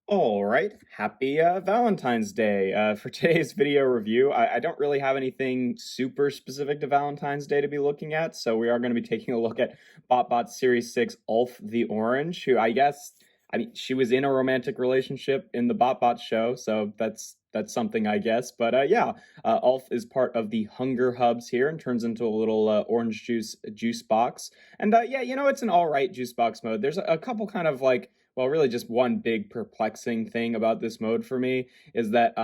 All right, happy Valentine's Day. For today's video review, I don't really have anything super specific to Valentine's Day to be looking at, so we are going to be taking a look at BotBots Series 6 ULF the Orange, who I mean, she was in a romantic relationship in the BotBots show, so that's something, I guess. But yeah, ULF is part of the Hunger Hubs here and turns into a little orange juice box. And yeah, it's an all right juice box mode. There's a couple kind of like really just one big perplexing thing about this mode for me is that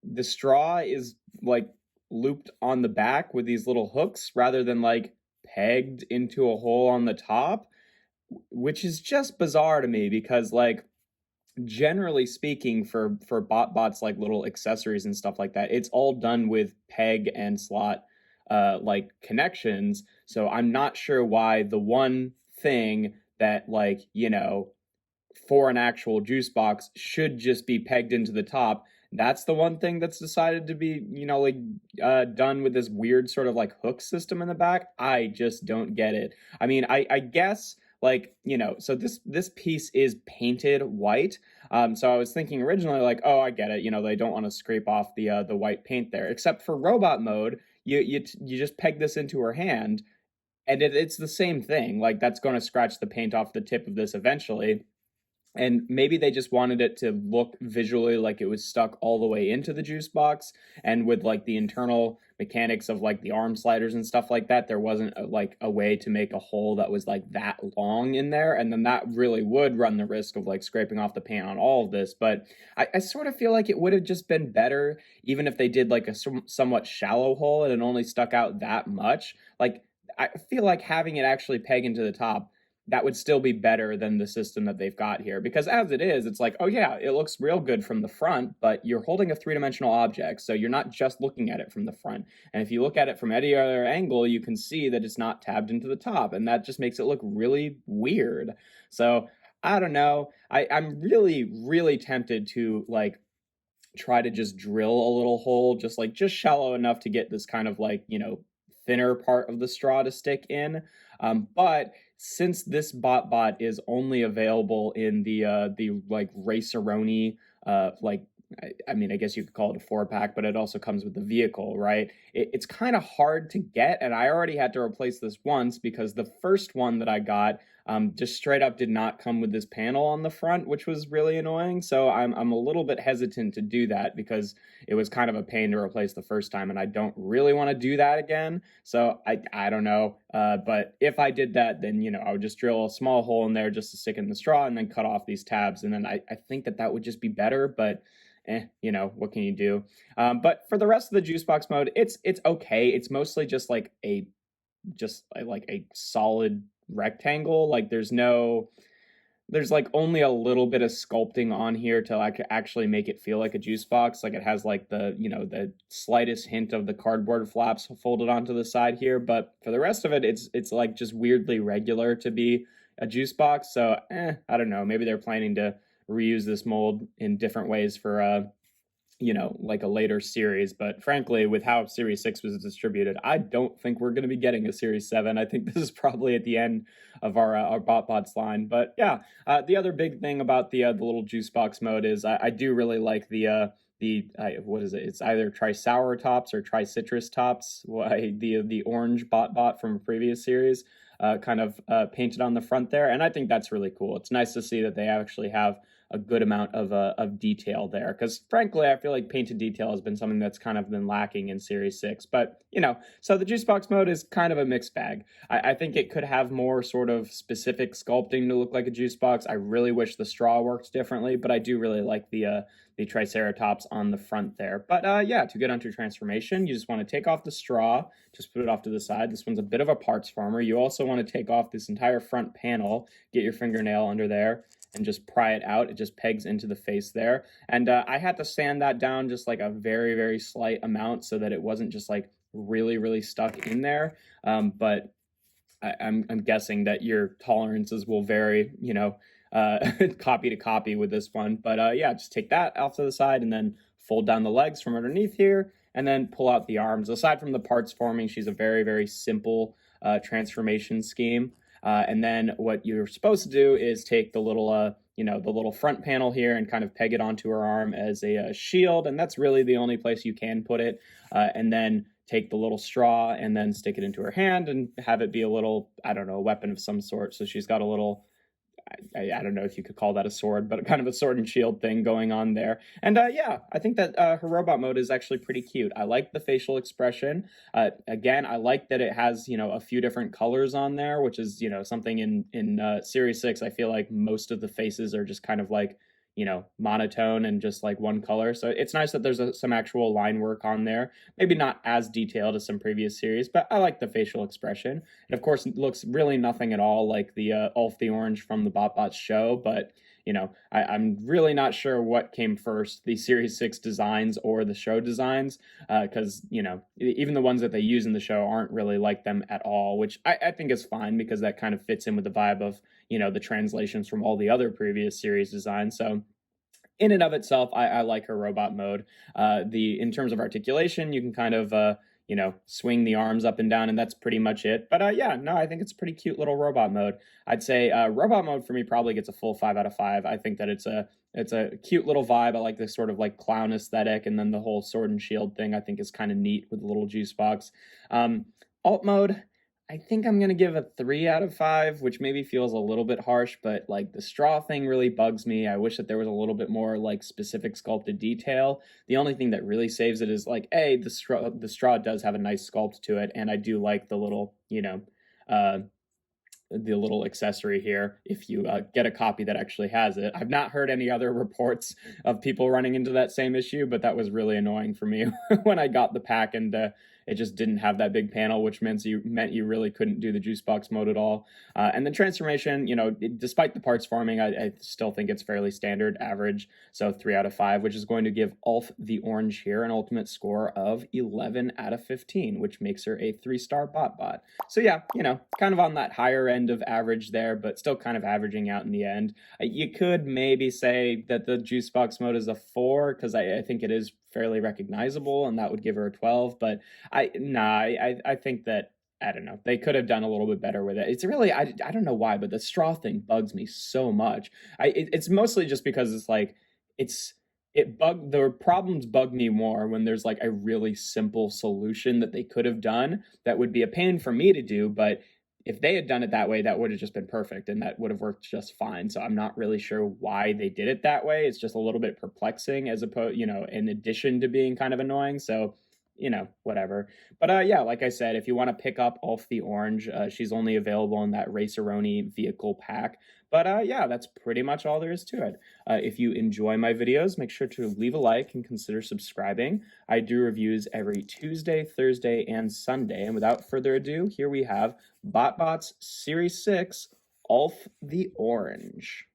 the straw is like looped on the back with these little hooks rather than like pegged into a hole on the top, which is just bizarre to me because like generally speaking for BotBots like little accessories and stuff like that, it's all done with peg and slot like connections. So I'm not sure why the one thing that like, for an actual juice box should just be pegged into the top. That's the one thing that's decided to be, done with this weird sort of like hook system in the back. I just don't get it. I mean, I guess like, so this piece is painted white. So I was thinking originally like, oh, I get it. They don't want to scrape off the white paint there. Except for robot mode, you just peg this into her hand, and it's the same thing. Like that's going to scratch the paint off the tip of this eventually, and maybe they just wanted it to look visually like it was stuck all the way into the juice box, and with like the internal mechanics of like the arm sliders and stuff like that, there wasn't like a way to make a hole that was like that long in there, and then that really would run the risk of like scraping off the paint on all of this. But I sort of feel like it would have just been better even if they did like a somewhat shallow hole and it only stuck out that much. Like I feel like having it actually peg into the top, that would still be better than the system that they've got here. Because as it is, it's like, oh yeah, it looks real good from the front, but you're holding a three-dimensional object, so you're not just looking at it from the front. And if you look at it from any other angle, you can see that it's not tabbed into the top, and that just makes it look really weird. So I don't know. I'm really, really tempted to like try to just drill a little hole, just shallow enough to get this kind of like, thinner part of the straw to stick in. But since this bot is only available in the like Raceroni like I mean, I guess you could call it a 4-pack, but it also comes with the vehicle, right? It's kind of hard to get, and I already had to replace this once because the first one that I got just straight up did not come with this panel on the front, which was really annoying. So I'm a little bit hesitant to do that because it was kind of a pain to replace the first time, and I don't really want to do that again. So I don't know, but if I did that, then I would just drill a small hole in there just to stick in the straw, and then cut off these tabs, and then I think that would just be better, but. What can you do? But for the rest of the juice box mode, it's okay. It's mostly just like a solid rectangle. Like there's like only a little bit of sculpting on here to like actually make it feel like a juice box. Like it has like the slightest hint of the cardboard flaps folded onto the side here, but for the rest of it, it's like just weirdly regular to be a juice box. So I don't know. Maybe they're planning to reuse this mold in different ways for like a later series. But frankly, with how Series 6 was distributed, I don't think we're going to be getting a Series 7. I think this is probably at the end of our BotBots line. But yeah, the other big thing about the little juice box mode is I do really like what is it? It's either tri-sour tops or tri-citrus tops. The orange BotBot from a previous series. Kind of painted on the front there, and I think that's really cool. It's nice to see that they actually have a good amount of detail there, because frankly, I feel like painted detail has been something that's kind of been lacking in Series 6. But so the juice box mode is kind of a mixed bag. I think it could have more sort of specific sculpting to look like a juice box. I really wish the straw worked differently, but I do really like the Triceratops on the front there. But yeah, to get onto transformation, you just want to take off the straw, just put it off to the side. This one's a bit of a parts farmer. You also want to take off this entire front panel, get your fingernail under there, and just pry it out. It just pegs into the face there. And I had to sand that down just like a very, very slight amount so that it wasn't just like really, really stuck in there. But I'm guessing that your tolerances will vary, copy to copy with this one. But yeah, just take that off to the side and then fold down the legs from underneath here and then pull out the arms. Aside from the parts forming, she's a very, very simple transformation scheme. And then what you're supposed to do is take the little you know, the little front panel here and kind of peg it onto her arm as a shield, and that's really the only place you can put it. And then take the little straw and then stick it into her hand and have it be a little, I don't know, a weapon of some sort. So she's got a little, I don't know if you could call that a sword, but kind of a sword and shield thing going on there. And yeah, I think that her robot mode is actually pretty cute. I like the facial expression. Again, I like that it has, you know, a few different colors on there, which is, you know, something in Series 6. I feel like most of the faces are just kind of like, you know, monotone and just like one color. So it's nice that there's some actual line work on there. Maybe not as detailed as some previous series, but I like the facial expression. And of course, it looks really nothing at all like the ULF the Orange from the BotBots show, but you know, I'm really not sure what came first, the Series 6 designs or the show designs, because, you know, even the ones that they use in the show aren't really like them at all, which I think is fine because that kind of fits in with the vibe of, you know, the translations from all the other previous series designs. So in and of itself, I like her robot mode. In terms of articulation, you can kind of you know, swing the arms up and down, and that's pretty much it. But yeah, no, I think it's a pretty cute little robot mode. I'd say robot mode for me probably gets a full 5 out of 5. I think that it's a cute little vibe. I like this sort of like clown aesthetic, and then the whole sword and shield thing I think is kind of neat with the little juice box. Alt mode, I think I'm going to give a 3 out of 5, which maybe feels a little bit harsh, but like the straw thing really bugs me. I wish that there was a little bit more like specific sculpted detail. The only thing that really saves it is like, A, the straw does have a nice sculpt to it, and I do like the little, you know, the little accessory here if you get a copy that actually has it. I've not heard any other reports of people running into that same issue, but that was really annoying for me when I got the pack and it just didn't have that big panel, which meant you really couldn't do the juice box mode at all. And the transformation, you know, despite the parts farming, I still think it's fairly standard, average. So 3 out of 5, which is going to give ULF the Orange here an ultimate score of 11 out of 15, which makes her a 3-star BotBot. So yeah, you know, kind of on that higher end of average there, but still kind of averaging out in the end. You could maybe say that the juice box mode is a 4 because I think it is fairly recognizable, and that would give her a 12. But I think that, I don't know, they could have done a little bit better with it. It's really, I don't know why, but the straw thing bugs me so much. It's mostly just because it's like the problems bug me more when there's like a really simple solution that they could have done that would be a pain for me to do, but if they had done it that way, that would have just been perfect and that would have worked just fine. So I'm not really sure why they did it that way. It's just a little bit perplexing as opposed, you know, in addition to being kind of annoying. So, you know, whatever. But yeah, like I said, if you want to pick up ULF the Orange, she's only available in that Raceroni vehicle pack. But yeah, that's pretty much all there is to it. If you enjoy my videos, make sure to leave a like and consider subscribing. I do reviews every Tuesday, Thursday, and Sunday. And without further ado, here we have BotBots Series 6, ULF the Orange.